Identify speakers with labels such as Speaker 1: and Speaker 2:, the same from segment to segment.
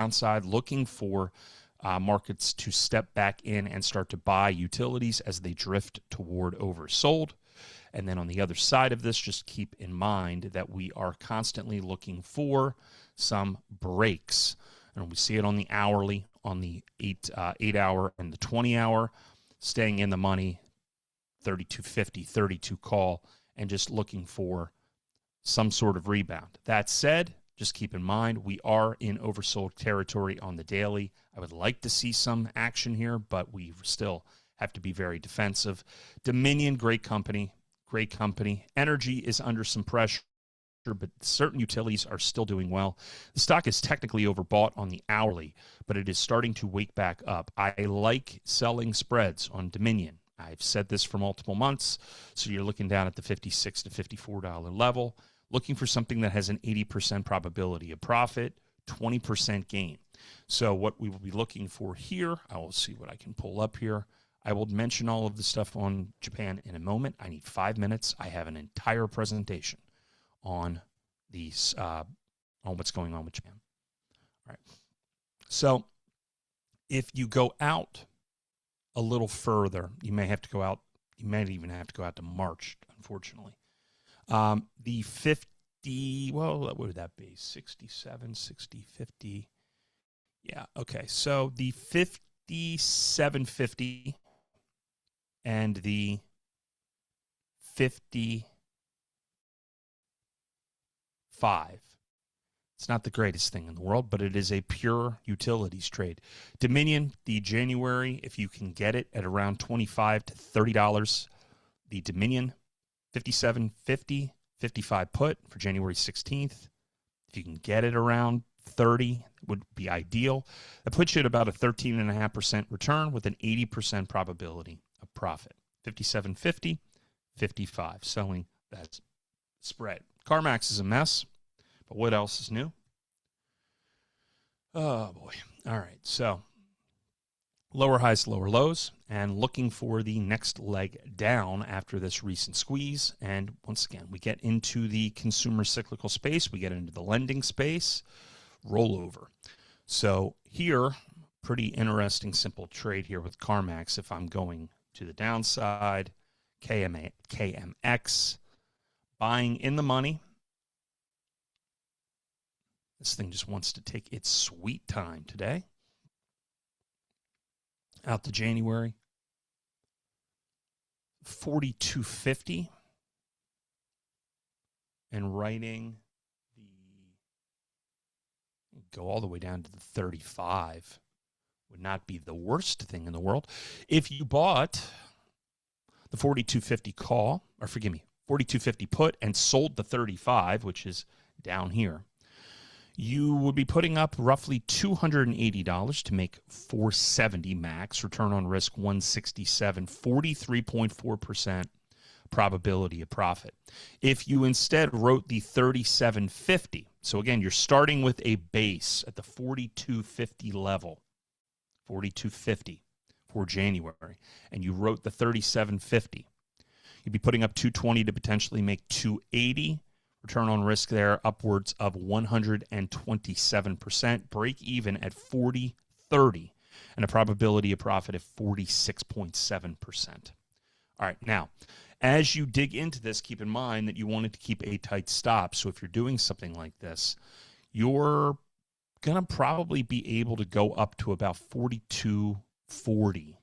Speaker 1: downside, looking for markets to step back in and start to buy utilities as they drift toward oversold. And then on the other side of this, just keep in mind that we are constantly looking for some breaks. And we see it on the hourly, on the 8 hour and the 20 hour, staying in the money, 32.50, 32 call, and just looking for some sort of rebound. That said, just keep in mind, we are in oversold territory on the daily. I would like to see some action here, but we still have to be very defensive. Dominion, great company. Great company. Energy is under some pressure, but certain utilities are still doing well. The stock is technically overbought on the hourly, but it is starting to wake back up. I like selling spreads on Dominion. I've said this for multiple months, so you're looking down at the $56 to $54 level, looking for something that has an 80% probability of profit, 20% gain. So what we will be looking for here, I will see what I can pull up here. I will mention all of the stuff on Japan in a moment. I need 5 minutes. I have an entire presentation on these, on what's going on with Japan. All right. So if you go out a little further, you may have to go out. You may even have to go out to March, unfortunately. The 50, well, what would that be? 67, 60, 50. Yeah, okay. So the 57.50 and the 55. It's not the greatest thing in the world, but it is a pure utilities trade. Dominion, the January, if you can get it at around $25 to $30, the Dominion 57.50, 55 put for January 16th. If you can get it around 30, would be ideal. That puts you at about a 13.5% return with an 80% probability of profit. 57.50, 55, selling that spread. CarMax is a mess, but what else is new? Oh, boy. All right, so lower highs, lower lows, and looking for the next leg down after this recent squeeze. And once again, we get into the consumer cyclical space. We get into the lending space, rollover. So here, pretty interesting, simple trade here with CarMax. If I'm going to the downside, KMX, buying in the money. This thing just wants to take its sweet time today. Out to January, 42.50, and writing go all the way down to the 35 would not be the worst thing in the world. If you bought the 42.50 call, or forgive me, 42.50 put and sold the 35, which is down here, you would be putting up roughly $280 to make $470 max, return on risk 167, 43.4% probability of profit. If you instead wrote the 37.50, so again, you're starting with a base at the 42.50 level, 42.50 for January, and you wrote the 37.50, you'd be putting up 220 to potentially make 280. Return on risk there upwards of 127%, break even at 40.30, and a probability of profit of 46.7%. All right, now, as you dig into this, keep in mind that you wanted to keep a tight stop. So if you're doing something like this, you're going to probably be able to go up to about 42.40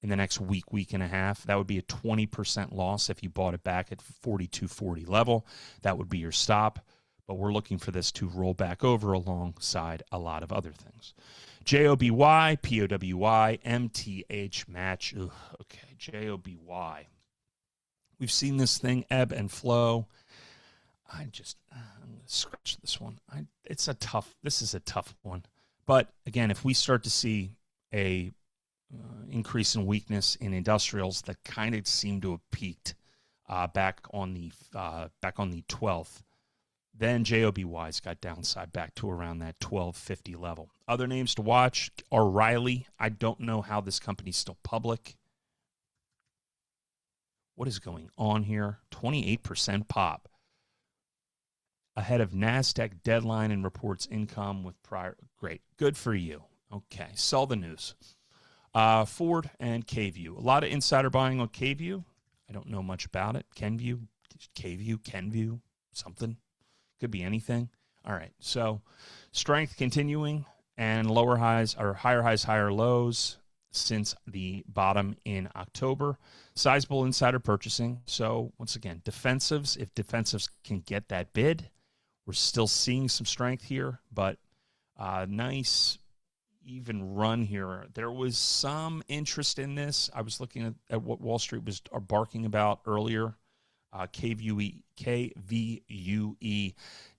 Speaker 1: in the next week, week and a half. That would be a 20% loss if you bought it back at 42.40 level. That would be your stop. But we're looking for this to roll back over alongside a lot of other things. JOBY, POWY, MTH match. Ugh, okay, JOBY. We've seen this thing ebb and flow. I'm going to scratch this one. This is a tough one. But again, if we start to see a increase in weakness in industrials that kind of seem to have peaked back on the 12th, then JOBY's got downside back to around that 12.50 level. Other names to watch are Riley. I don't know how this company's still public. What is going on here? 28% pop. ahead of NASDAQ deadline and reports income with prior. Great. Good for you. Okay. Sell the news. Ford and KView. A lot of insider buying on KView. I don't know much about it. KView, something. Could be anything. All right. So strength continuing and lower highs or higher highs, higher lows since the bottom in October. Sizable insider purchasing. So once again, defensives, if defensives can get that bid, we're still seeing some strength here, but nice even run here. There was some interest in this. I was looking at what Wall Street was barking about earlier. KVUE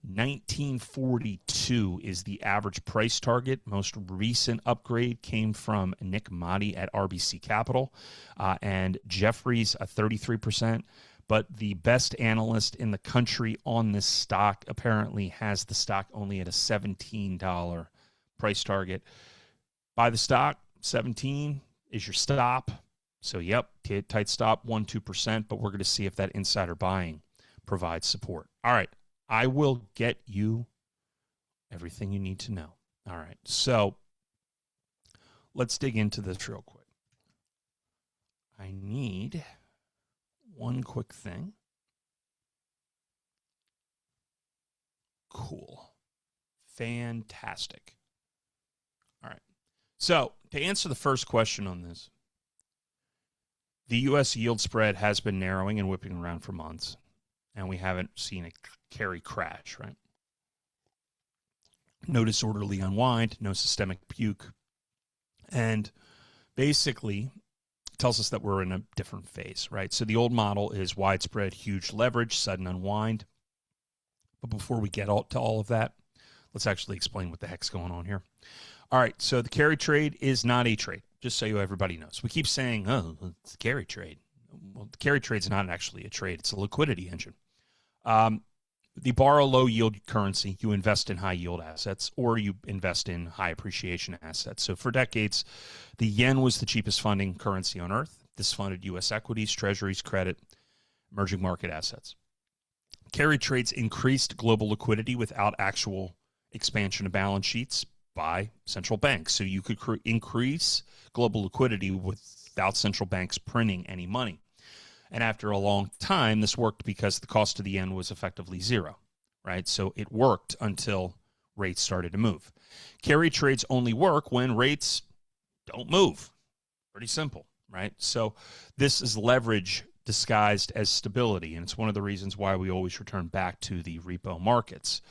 Speaker 1: 1942 is the average price target. Most recent upgrade came from Nick Motti at RBC Capital and Jeffries at 33%. But the best analyst in the country on this stock apparently has the stock only at a $17 price target. Buy the stock, 17 is your stop. So, yep, tight stop, 1-2%, but we're going to see if that insider buying provides support. All right, I will get you everything you need to know. All right, so let's dig into this real quick. I need one quick thing. Cool. Fantastic. All right. So to answer the first question on this, the U.S. yield spread has been narrowing and whipping around for months, and we haven't seen a carry crash, right? No disorderly unwind, no systemic puke, and basically tells us that we're in a different phase, right? So the old model is widespread, huge leverage, sudden unwind. But before we get to all of that, let's actually explain what the heck's going on here. All right, so the carry trade is not a trade, just so everybody knows. We keep saying, oh, it's a carry trade. Well, the carry trade's not actually a trade. It's a liquidity engine. The borrow low yield currency, you invest in high yield assets or you invest in high appreciation assets. So for decades, the yen was the cheapest funding currency on earth. This funded U.S. equities, treasuries, credit, emerging market assets. Carry trades increased global liquidity without actual expansion of balance sheets by central banks. So you could increase global liquidity without central banks printing any money. And after a long time, this worked because the cost of the yen was effectively zero, right? So it worked until rates started to move. Carry trades only work when rates don't move. Pretty simple, right? So this is leverage disguised as stability, and it's one of the reasons why we always return back to the repo markets.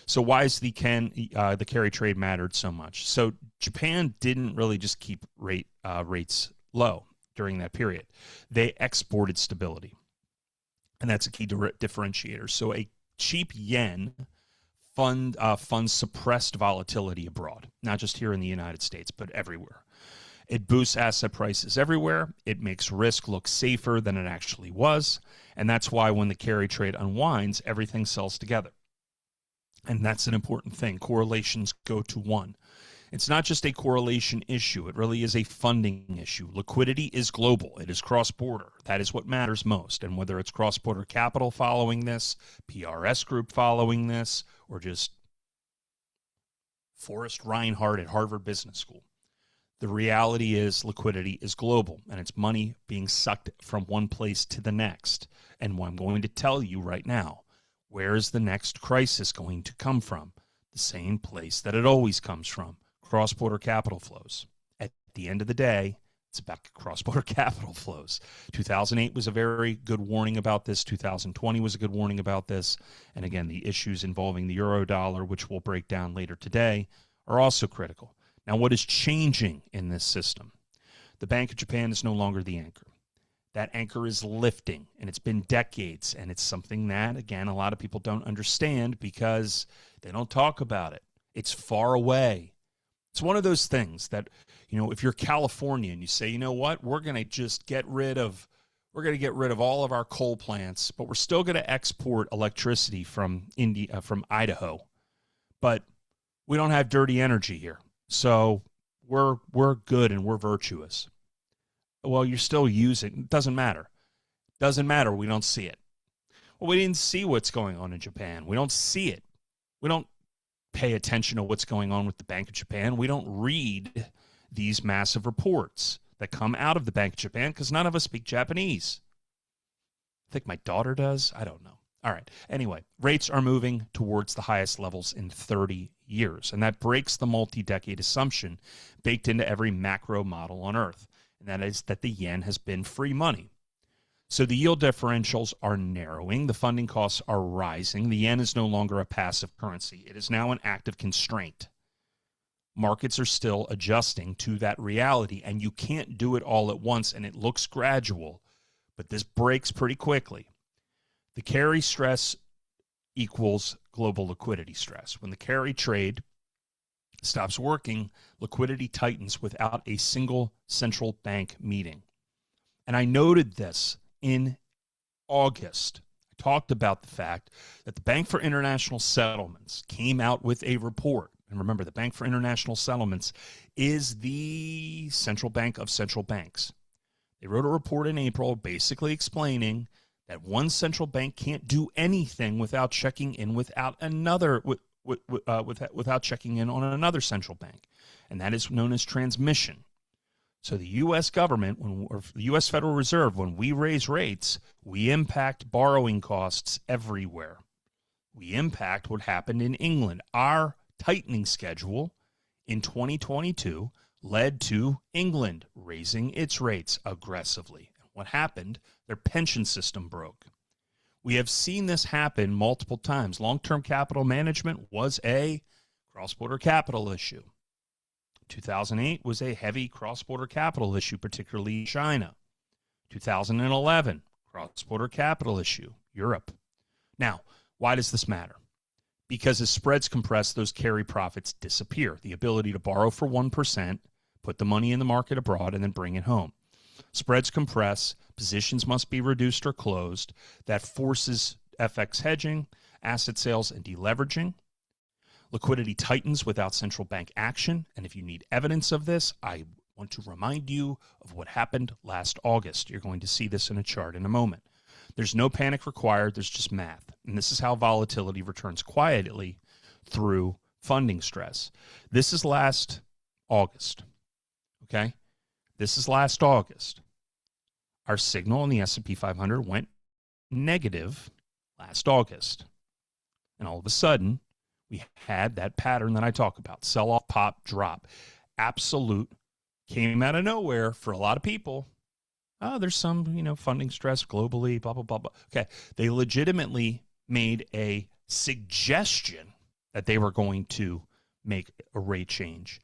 Speaker 1: So why is the carry trade mattered so much? So Japan didn't really just keep rates low during that period. They exported stability, and that's a key differentiator. So a cheap yen funds suppressed volatility abroad, not just here in the United States, but everywhere. It boosts asset prices everywhere. It makes risk look safer than it actually was, and that's why when the carry trade unwinds, everything sells together. And that's an important thing. Correlations go to one. It's not just a correlation issue. It really is a funding issue. Liquidity is global. It is cross-border. That is what matters most. And whether it's cross-border capital following this, PRS Group following this, or just Forrest Reinhardt at Harvard Business School, the reality is liquidity is global, and it's money being sucked from one place to the next. And I'm going to tell you right now, where is the next crisis going to come from? The same place that it always comes from. Cross-border capital flows. At the end of the day, it's about cross-border capital flows. 2008 was a very good warning about this. 2020 was a good warning about this. And again, the issues involving the euro dollar, which we'll break down later today, are also critical. Now, what is changing in this system? The Bank of Japan is no longer the anchor. That anchor is lifting, and it's been decades, and it's something that, again, a lot of people don't understand because they don't talk about it. It's far away. It's one of those things that, if you're California and you say, you know what, we're going to just get rid of all of our coal plants, but we're still going to export electricity from Idaho, but we don't have dirty energy here, so we're good and we're virtuous. Well, you're still using. It doesn't matter. We don't see it. Well, we didn't see what's going on in Japan. We don't see it. We don't pay attention to what's going on with the Bank of Japan. We don't read these massive reports that come out of the Bank of Japan because none of us speak Japanese. I think my daughter does. I don't know. All right. Anyway, rates are moving towards the highest levels in 30 years, and that breaks the multi-decade assumption baked into every macro model on Earth, and that is that the yen has been free money. So the yield differentials are narrowing, the funding costs are rising, the yen is no longer a passive currency. It is now an active constraint. Markets are still adjusting to that reality, and you can't do it all at once, and it looks gradual, but this breaks pretty quickly. The carry stress equals global liquidity stress. When the carry trade stops working, liquidity tightens without a single central bank meeting. And I noted this in August. I talked about the fact that the Bank for International Settlements came out with a report. And remember, the Bank for International Settlements is the central bank of central banks. They wrote a report in April basically explaining that one central bank can't do anything without checking in without checking in on another central bank, and that is known as transmission. So the U.S. government, or the U.S. Federal Reserve, when we raise rates, we impact borrowing costs everywhere. We impact what happened in England. Our tightening schedule in 2022 led to England raising its rates aggressively. What happened? Their pension system broke. We have seen this happen multiple times. Long-term capital management was a cross-border capital issue. 2008 was a heavy cross-border capital issue, particularly China. 2011, cross-border capital issue, Europe. Now, why does this matter? Because as spreads compress, those carry profits disappear. The ability to borrow for 1%, put the money in the market abroad, and then bring it home. Spreads compress, positions must be reduced or closed. That forces FX hedging, asset sales, and deleveraging. Liquidity tightens without central bank action. And if you need evidence of this, I want to remind you of what happened last August. You're going to see this in a chart in a moment. There's no panic required. There's just math. And this is how volatility returns quietly through funding stress. This is last August. Okay? This is last August. Our signal on the S&P 500 went negative last August. And all of a sudden, we had that pattern that I talk about. Sell off, pop, drop. Absolute came out of nowhere for a lot of people. Oh, there's some, funding stress globally, blah, blah, blah, blah. Okay. They legitimately made a suggestion that they were going to make a rate change.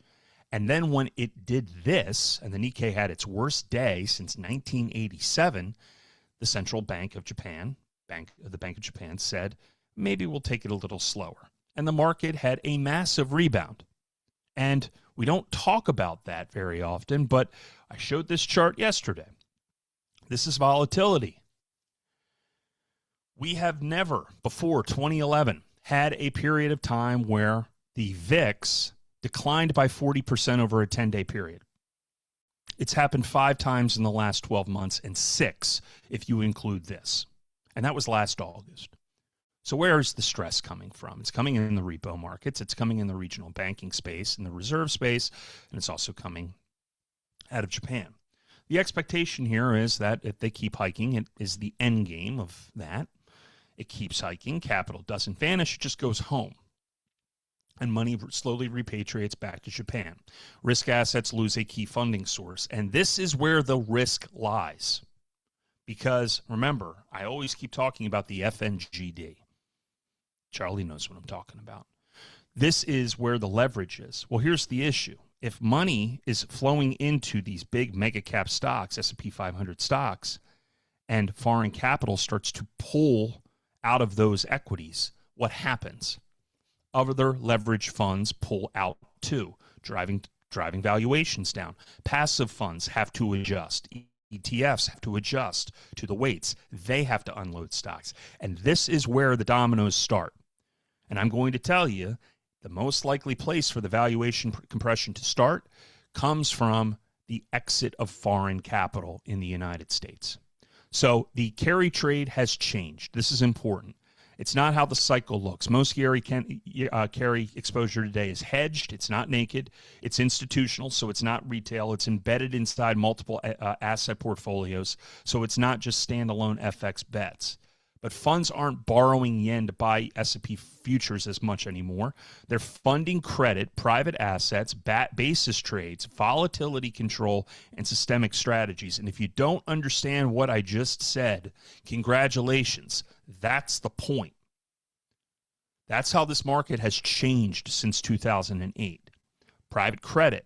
Speaker 1: And then when it did this, and the Nikkei had its worst day since 1987, the Central Bank of Japan, the Bank of Japan said, maybe we'll take it a little slower. And the market had a massive rebound. And we don't talk about that very often, but I showed this chart yesterday. This is volatility. We have never, before 2011, had a period of time where the VIX declined by 40% over a 10-day period. It's happened 5 times in the last 12 months and 6 if you include this. And that was last August. So where is the stress coming from? It's coming in the repo markets. It's coming in the regional banking space, in the reserve space, and it's also coming out of Japan. The expectation here is that if they keep hiking, it is the end game of that. It keeps hiking. Capital doesn't vanish. It just goes home. And money slowly repatriates back to Japan. Risk assets lose a key funding source. And this is where the risk lies. Because, remember, I always keep talking about the FNGD. Charlie knows what I'm talking about. This is where the leverage is. Well, here's the issue. If money is flowing into these big mega cap stocks, S&P 500 stocks, and foreign capital starts to pull out of those equities, what happens? Other leverage funds pull out too, driving valuations down. Passive funds have to adjust. ETFs have to adjust to the weights. They have to unload stocks. And this is where the dominoes start. And I'm going to tell you, the most likely place for the valuation compression to start comes from the exit of foreign capital in the United States. So the carry trade has changed. This is important. It's not how the cycle looks. Most carry exposure today is hedged. It's not naked. It's institutional, so it's not retail. It's embedded inside multiple asset portfolios, so it's not just standalone FX bets. But funds aren't borrowing yen to buy S&P futures as much anymore. They're funding credit, private assets, basis trades, volatility control, and systemic strategies. And if you don't understand what I just said, congratulations. That's the point. That's how this market has changed since 2008. Private credit,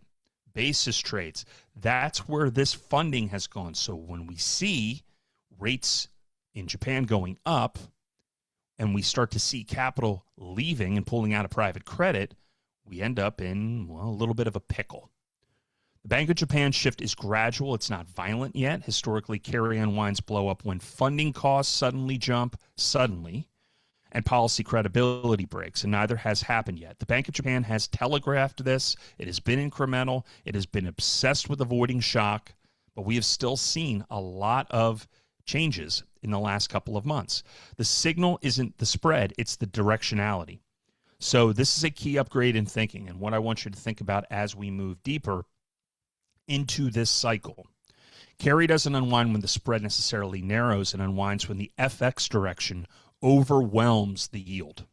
Speaker 1: basis trades, that's where this funding has gone. So when we see rates in Japan going up and we start to see capital leaving and pulling out of private credit, we end up in, well, a little bit of a pickle. The Bank of Japan shift is gradual. It's not violent yet. Historically, carry unwinds blow up when funding costs suddenly jump, and policy credibility breaks, and neither has happened yet. The Bank of Japan has telegraphed this. It has been incremental. It has been obsessed with avoiding shock, but we have still seen a lot of changes in the last couple of months. The signal isn't the spread, it's the directionality. So this is a key upgrade in thinking, and what I want you to think about as we move deeper into this cycle. Carry doesn't unwind when the spread necessarily narrows. It unwinds when the FX direction overwhelms the yield.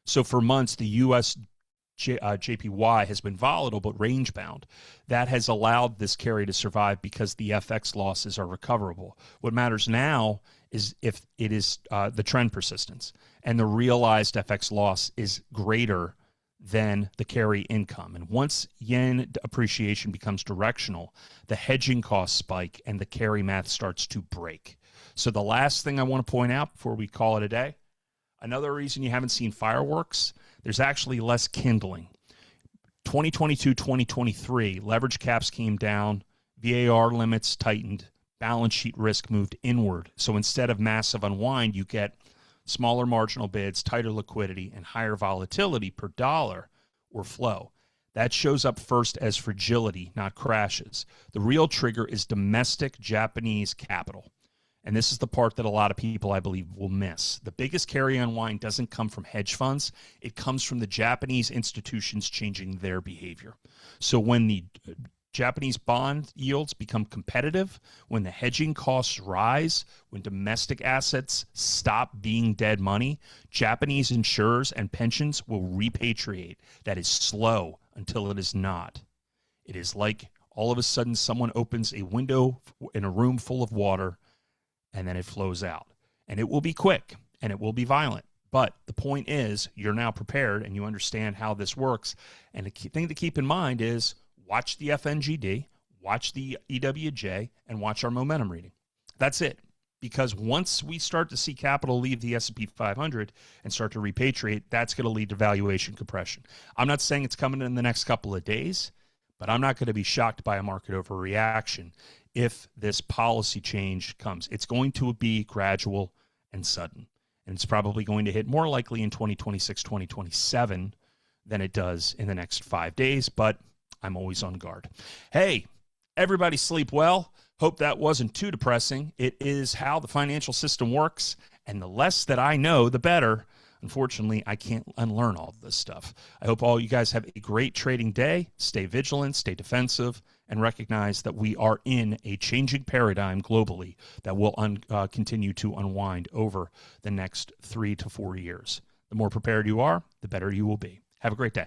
Speaker 1: So for months, the U.S. JPY has been volatile but range bound. That has allowed this carry to survive because the FX losses are recoverable. What matters now is if it is the trend persistence and the realized FX loss is greater than the carry income. And once yen appreciation becomes directional, the hedging costs spike and the carry math starts to break. So the last thing I want to point out before we call it a day, another reason you haven't seen fireworks, there's actually less kindling. 2022, 2023, leverage caps came down, VAR limits tightened, balance sheet risk moved inward. So instead of massive unwind, you get smaller marginal bids, tighter liquidity, and higher volatility per dollar or flow. That shows up first as fragility, not crashes. The real trigger is domestic Japanese capital. And this is the part that a lot of people, I believe, will miss. The biggest carry unwind doesn't come from hedge funds. It comes from the Japanese institutions changing their behavior. So when the Japanese bond yields become competitive, when the hedging costs rise, when domestic assets stop being dead money, Japanese insurers and pensions will repatriate. That is slow until it is not. It is like all of a sudden someone opens a window in a room full of water and then it flows out. And it will be quick and it will be violent. But the point is, you're now prepared and you understand how this works. And the key thing to keep in mind is watch the FNGD, watch the EWJ, and watch our momentum reading. That's it. Because once we start to see capital leave the S&P 500 and start to repatriate, that's going to lead to valuation compression. I'm not saying it's coming in the next couple of days, but I'm not going to be shocked by a market overreaction if this policy change comes. It's going to be gradual and sudden. And it's probably going to hit more likely in 2026, 2027 than it does in the next 5 days, but I'm always on guard. Hey, everybody sleep well. Hope that wasn't too depressing. It is how the financial system works, and the less that I know, the better. Unfortunately, I can't unlearn all of this stuff. I hope all you guys have a great trading day. Stay vigilant, stay defensive, and recognize that we are in a changing paradigm globally that will continue to unwind over the next 3 to 4 years. The more prepared you are, the better you will be. Have a great day.